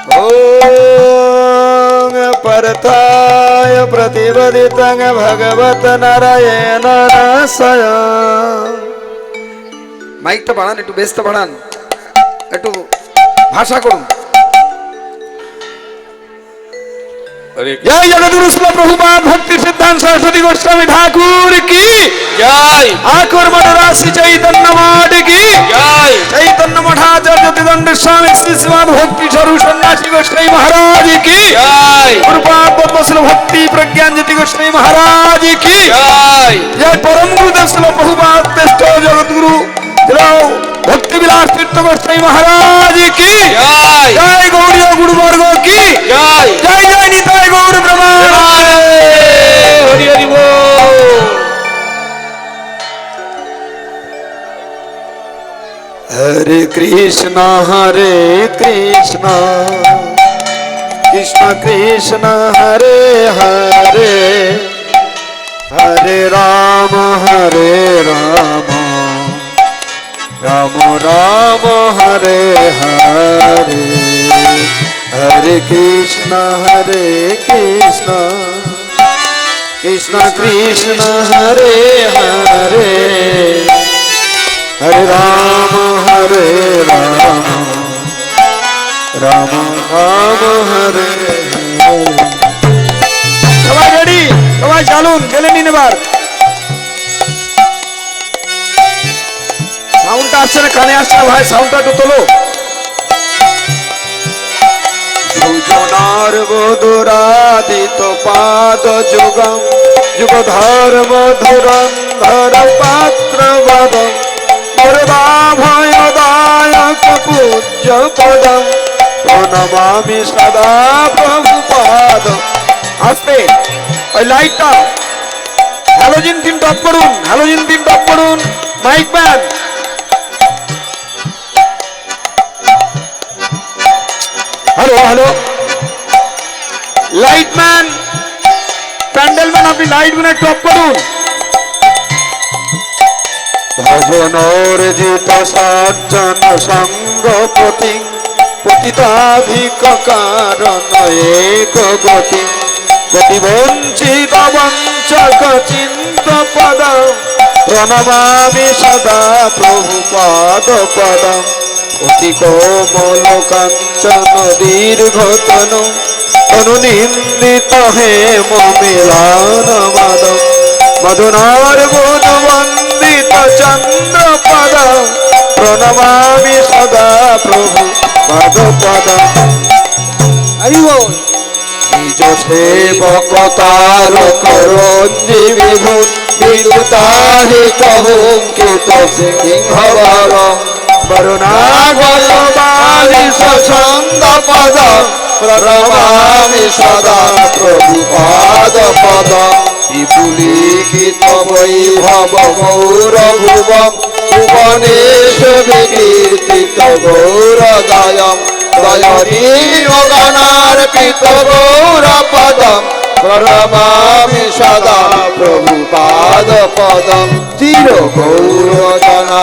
ओम परताय प्रतिपदितं भगवत नारायण रसय। মাইকটা বাড়ান, একটু বেসটা বাড়ান, একটু ভাষা করুন। जय जगद्गुरु शिल प्रभुपाद भक्ति सिद्धांत सरस्वती गोस्वामी ठाकुर की जय। आकुर मठराशि चैतन्य मठ की जय। चैतन्य मठाचार्य दंड स्वामी श्री श्रीमद भक्ति स्वरूप सन्यासी गोस्वामी महाराज की जय। गुरुपाद पद्मश्री भक्ति प्रज्ञान ज्योति गोस्वामी महाराज की जय। जय परम गुरुदेव शिल प्रभुपाद जगद्गुरु भक्ति विलास तीर्थ गोस्वामी महाराज की जय। जय गौड़ीय गुरुवर्ग की जय। जय जय निताय गौर ब्रह्मांड हरि हरि बोल। हरे कृष्ण कृष्ण कृष्ण हरे हरे हरे राम राम राम हरे हरे हरे कृष्ण कृष्ण कृष्ण हरे हरे हरे राम राम राम हरे हरे। সবাই রেডি, সবাই চলুন, গেলে নিন এবার। সাউন্ডটা আসছে না, কানে আসছে না ভাই, সাউন্ডটা একটু তোলো। সুজনার বধুরাদিত পাদ যুগম যুগ ধর্ম ধুরন্ধর পাত্র বদম বরদা ভয়দায়ক পূজ্য পদম প্রণমামি সদা প্রভুপাদ। আসতে ওই লাইটটা হ্যালোজিন টিম টপ করুন, হ্যালোজিন টিম টপ করুন। Mike man hello hello, light man, pandal man, আপনি লাইট গুলো টপ করুন। ভজনর্জিত সজ্জন সঙ্গপতি পতিতাধিক কারণ এক গতি গতিবঞ্চিত বঞ্চক চিন্ত পদ প্রণমামি সদা প্রভুপাদ পদম অতি কোমল কাঞ্চন দীর্ঘতন অনুনিন্দিত হেম মিলান মাদম মধুনার গুণ বন্দিত চন্দ্র পদ প্রণমামি সদা প্রভু পদ পদম। হরি বল। নিজ সেবকতার করঞ্জি বিভূত বিদুতাহি কহুঙ্কিত সিংহবর বরুণাগলবালি সছন্দ পদ প্রণমামি সদা প্রভুপাদ পদ। বিপুলিখিত বৈভব গৌরভুব ভুবনেশ বিকীর্তিত গৌরদয়ম দয়নীয়গণার্পিত গৌরপদম প্রণমামি সদা প্রভুপাদ পদম। চির গৌরজনাশ্রয়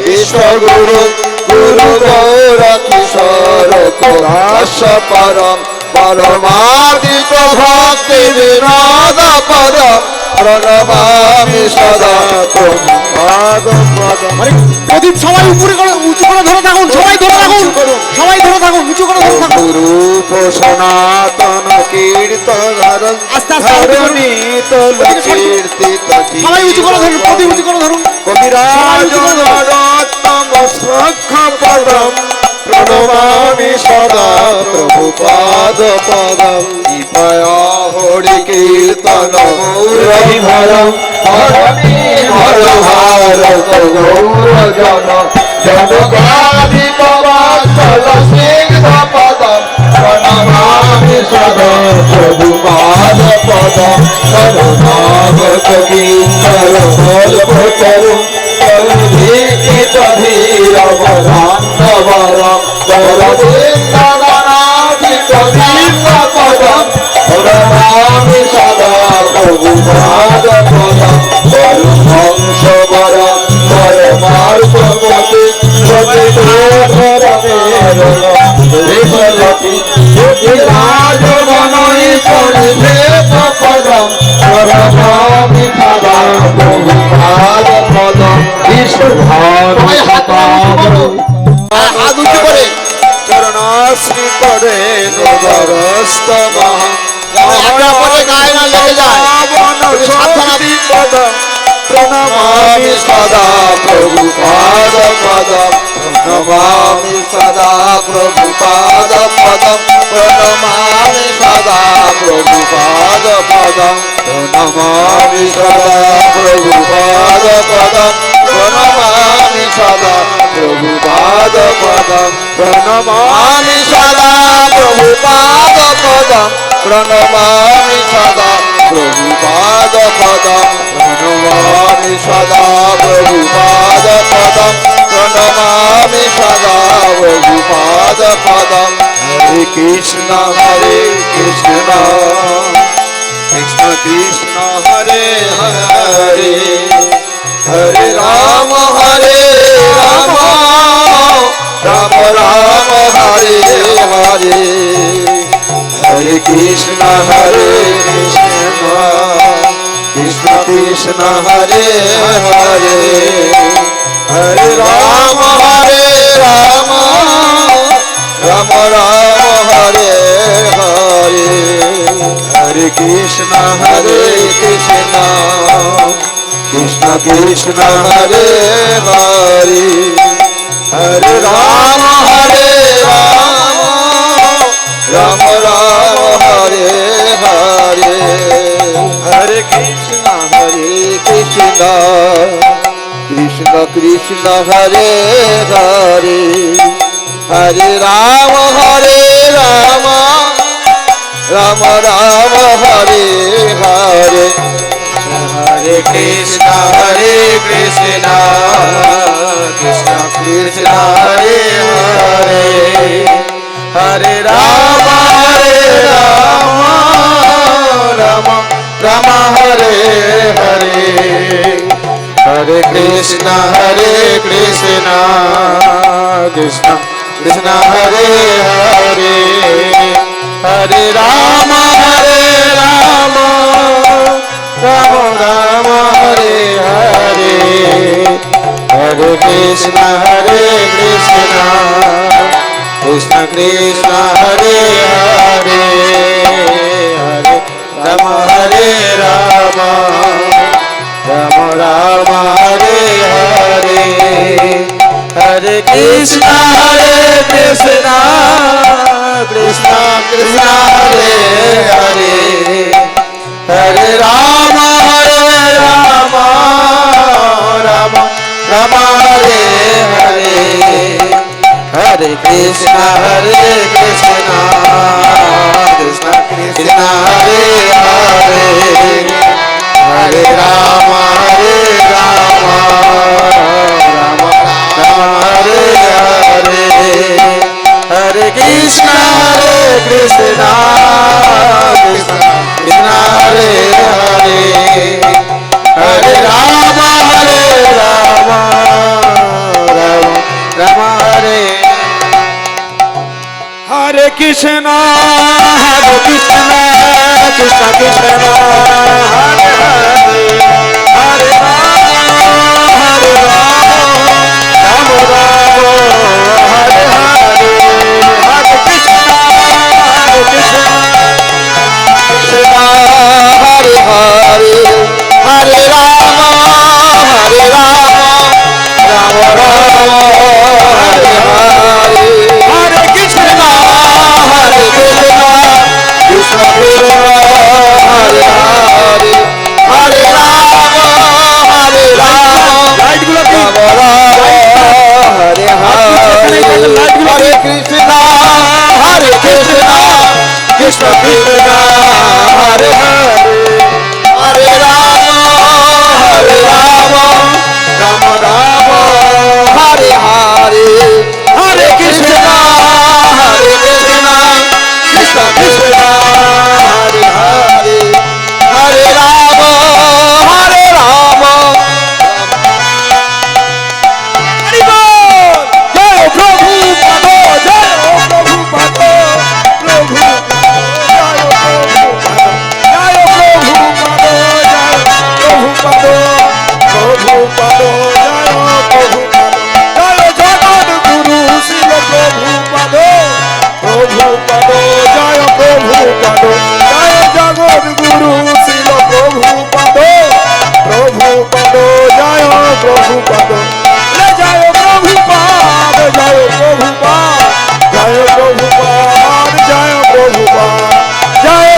বিশ্বগুরু গুরু গৌর কিশোর কোদাস পরম পরমাদিত ভক্তি বিনোদ পদম প্রণমামি সদা প্রভুপাদ পদম। প্রদীপ সবাই উপরে করে উঁচু করে ধরে থাকুন, সবাই ধরে থাকুন, সবাই ধরে থাকুন, উঁচু করে ধরে থাকুন। রূপ সনাতন কীর্তন আস্তে আস্তে ধরণীত কীর্তিত সবাই উঁচু করে ধরুন, প্রদীপ উঁচু করে ধরুন। কবিরাজ রত্নম সখ্য পদম প্রণমামি সদা প্রভুপাদ পদম। কৃপয়া হরি কীর্তন মুরলী ভরম হরণী হর ভারত গৌর জন জনগাধিপ বাৎসল সিংহ পদম প্রণমামি সদা প্রভুপাদ পদম। করুণাগত কিঙ্কর কল্প তরুণ করুণীত ধীর বরান্নবরম বরদিন্দগণাধিপ সিংহ পদম প্রণমামি সদা প্রভুপাদ পদম। বরুহংস বরম পরমার্থপতি রাজ মনই করিবে পদম প্রণমামি সদা প্রভুপাদ পদম বিশুদ্ধার হাত উঁচু করে চরণাশ্রী করে নবরস্তম একটা পরে গায়ে না লেগে যায় তুমি সাবধানে পদম প্রণমামি সদা প্রভুপাদ পদম প্রণমামি সদা প্রভুপাদ পদম প্রণমামি সদা প্রভুপাদ পদম প্রণমামি সদা প্রভুপাদ পদম প্রণমামি সদা প্রভুপাদ পদম প্রণমামি সদা প্রভুপাদ পদম প্রণমামি সদা প্রভুপাদ পদম প্রণমামি সদা প্রভুপাদ পদম প্রণমামি সদা প্রভুপাদ পদম হরে কৃষ্ণ কৃষ্ণ কৃষ্ণ হরে হরে হরে রাম রাম রাম হরে হরে হরে কৃষ্ণ কৃষ্ণ কৃষ্ণ হরে হরে হরে রাম রাম রাম হরে হরে হরে কৃষ্ণ কৃষ্ণ কৃষ্ণ হরে হরে হরে রাম রাম হরে হরে হরে কৃষ্ণ কৃষ্ণ কৃষ্ণ হরে হরে হরে রাম রাম রাম হরে হরে হরে কৃষ্ণ কৃষ্ণ কৃষ্ণ হরে হরে হরে রাম রাম রাম হরে হরে হরে কৃষ্ণ কৃষ্ণ কৃষ্ণ হরে হরে হরে রাম রাম রাম হরে হরে হরে কৃষ্ণ কৃষ্ণ কৃষ্ণ হরে হরে হরে রাম রাম রাম হরে হরে হরে কৃষ্ণ কৃষ্ণ কৃষ্ণ হরে হরে হরে রাম রাম রাম হরে হরে হরে কৃষ্ণ কৃষ্ণ কৃষ্ণ হরে হরে হরে রাম রাম রাম হরে হরে হরে কৃষ্ণ কৃষ্ণ কৃষ্ণ হরে হরে হরে রাম রাম রাম হরে হরে কৃষ্ণ কৃষ্ণ কৃষ্ণ হরে হরে হরে রাম রাম হরে হরে হরে কৃষ্ণ কৃষ্ণ হরে হরে হরে রাম রাম হরে হরে হরে কৃষ্ণ কৃষ্ণ কৃষ্ণ হরে হরে হরে রাম লাইটগুলো হরে হরে হরে কৃষ্ণ কৃষ্ণ কৃষ্ণ হরে হরে হরে রাম রাম হরে হরে হরে কৃষ্ণ কৃষ্ণ কৃষ্ণ হরে হরে হরে রাম হরি বল জয় প্রভু পাদ জয় প্রভু পাদ প্রভু প্রভুপদ জয় জগদ্গুরু শিল প্রভুপদ প্রভুপদ জয় প্রভুপদ জয় প্রভুপাদ জয় প্রভুপাদ জয় প্রভুপাদ জয় প্রভুপাদ জয় প্রভুপাদ জয়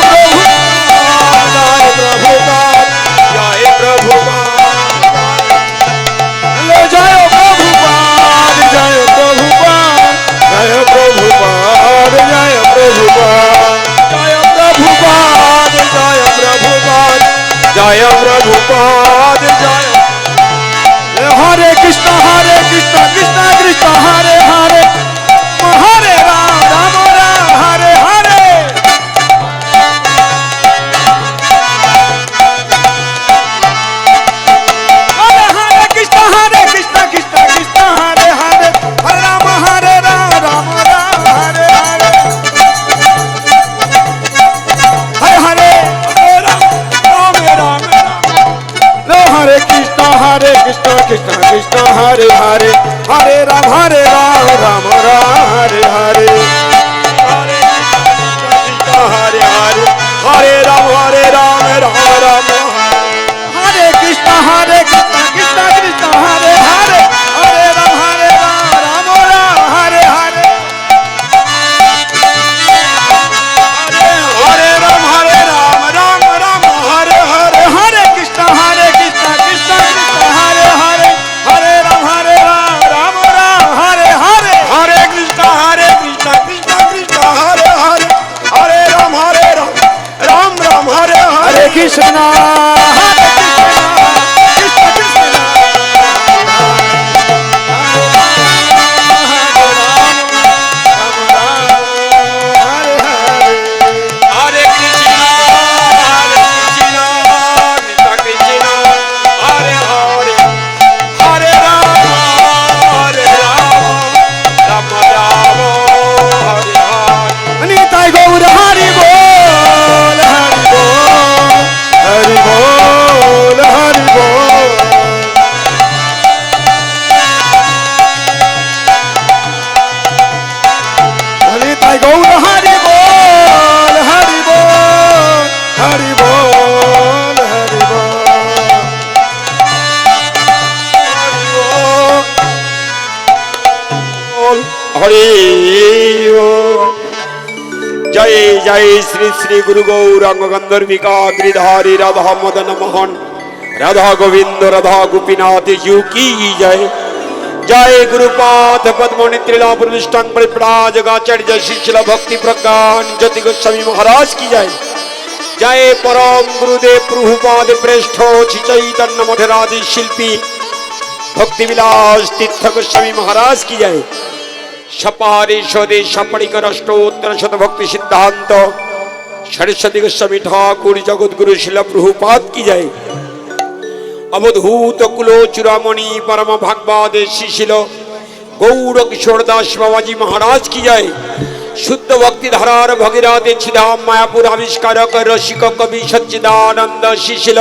প্রভুপাদ জয় প্রভুপাদ জয় প্রভুপাদ জয় প্রভুপাদ জয় প্রভুপাদ জয় প্রভুপাদ জয় প্রভুপাদ জয় প্রভুপাদ জয় হরে কৃষ্ণ কৃষ্ণ কৃষ্ণ হরে হরে হরে রাম রাম রাম হরে হরে হরে হরে কৃষ্ণ কৃষ্ণ কৃষ্ণ হরে হরে হরে রাম রাম রাম হরে হরে হরে হরে রাম রাম রাম হরে কৃষ্ণ কৃষ্ণ কৃষ্ণ হরে হরে হরে রাম রাম রাম হরে হরে হরে কৃষ্ণ হরে হরে হরে রাম রাম রাম হরে কৃষ্ণ কৃষ্ণ কৃষ্ণ হরে হরে হরে রাম রাম রাম হরে হরে হরে রাম রাম রাম হরে হরে হরে কৃষ্ণ কৃষ্ণ কৃষ্ণ হরে হরে হরে রাম রাম রাম হরে হরে হরে কৃষ্ণ কৃষ্ণ কৃষ্ণ হরে হরে হরে রাম রাম রাম হরে হরে কৃষ্ণ जय जय श्री श्री गुरु गौरांग गंधर्विका गिरिधारी राधा मदन मोहन राधा गोविंद राधा गोपीनाथ जी की जय जय गुरुपाद पद्मनि त्रिलापुरुष्टांग परिप्राजगाचार्य शिशिल भक्ति प्रज्ञान ज्योति गोस्वामी महाराज की जय जय परम गुरुदेव प्रभुपाद प्रेष्ठ चैतन्य मठराधि शिल्पी भक्ति विलास तीर्थ गोस्वामी महाराज की जय सपारी स्वदे सपरिक अष्टोत्तर शत भक्ति सिद्धांत सरस्वती गोस्वामी ठाकुर जगद्गुरु शिल प्रभुपाद की जय अवधूत कुलो चूड़ामणि परम भागवत शिशिल गौर किशोर दास बाबाजी महाराज की जय शुद्ध भक्ति धारार भगीरथ छिधाम मायापुर आविष्कारक रसिक कवि सच्चिदानंद शिशिल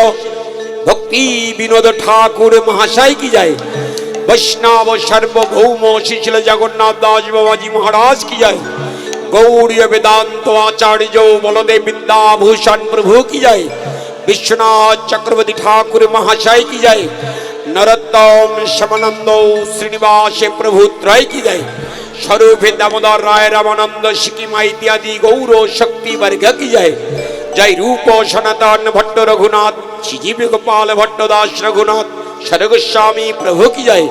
भक्ति विनोद ठाकुर महाशय की जय वैष्णव सार्वभौम शिशिल जगन्नाथ दास बाबाजी महाराज की जय गौड़ीय वेदांत आचार्य बलदेव विद्याभूषण प्रभु की जय विश्वनाथ चक्रवर्ती ठाकुर महाशय की जय नरोत्तम शमानंद श्रीनिवास प्रभु त्रय की जय स्वरूप दामोदर राय रामानंद सिक्किम इत्यादि गौर शक्ति वर्ग की जय जय रूप सनातन भट्ट रघुनाथ श्रीजीव गोपाल भट्टदास रघुनाथ सरगोस्वामी प्रभु की जय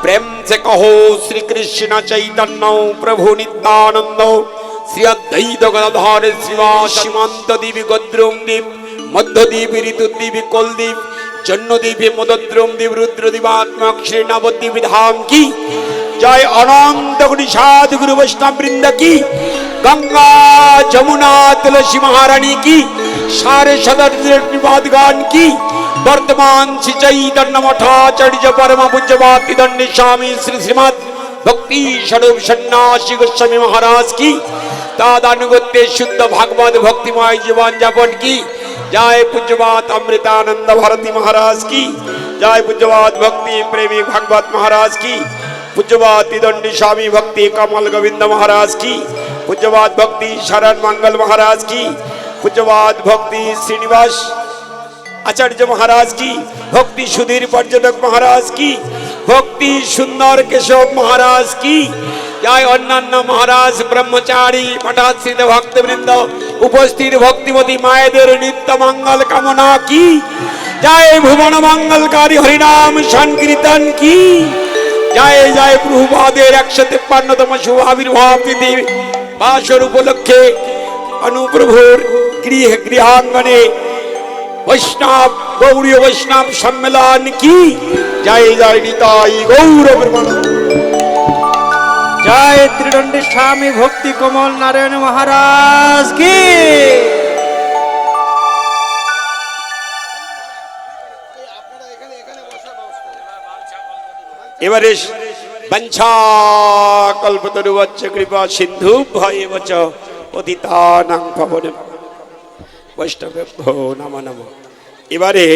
प्रेम से कहो श्री कृष्ण चैतन्य प्रभु नित्यानंद श्री अद्वैत गदाधर श्रीवास सीमांत देवी गद्रुम दीप मध्यदीप ऋतुद्वीप कुलदीप जन्नदीप मदद्रुम दीप रुद्रदीपात्मक श्री नवद्वीप धाम की जय अनंत गुणी साधु गुरु वैष्णव वृंद की गंगा जमुना तुलसी महारानी की सारे सदर गान की वर्तमान श्री चैतन्य मठाचार्य परम पूज्यपाद दंड स्वामी श्री श्रीमद भक्ति स्वरूप सन्यासी गोस्वामी महाराज की तादानुगत्य शुद्ध भागवत भक्तिमय जीवन यापन की जय पूज्यपाद अमृतानंद भारती महाराज की जय पूज्यपाद भक्ति प्रेमी भागवत महाराज की पूज्यपाद दंडी स्वामी भक्ति कमल गोविंद महाराज की পূজ্যবাদ ভক্তি শরণ মঙ্গল মহারাজ কি, পূজ্যবাদ ভক্তি শ্রীনিবাস আচার্য মহারাজ কি, ভক্তি সুধীর পর্যটক মহারাজ কি, ভক্তি সুন্দর কেশব মহারাজ কি, জয় অন্যান্য মহারাজ ব্রহ্মচারী মঠাশ্রিত ভক্তবৃন্দ, উপস্থিত ভক্তিমতী মায়েদের নিত্য মঙ্গল কামনা কি, জয় ভুবন মঙ্গলকারী হরিনাম সংকীর্তন কি, জয় জয় প্রভুপাদের 153তম শুভ আবির্ভাব তিথি বাসর উপলক্ষে অনুপ্রভুর গৃহাঙ্গনে বৈষ্ণব গৌরীয় বৈষ্ণব সম্মেলন কি, জয় জয় নিতাই গৌর প্রেমানন্দ। জয় ত্রিদণ্ডী স্বামী ভক্তি কমল নারায়ণ মহারাজ কি। এবারে বঞ্ছা কল্পতরুবচ্চ কৃপা সিন্ধু ভয়েবচ পতিতানাং পাবনে বৈষ্ণবেভ্যো নমো নমঃ। এবারে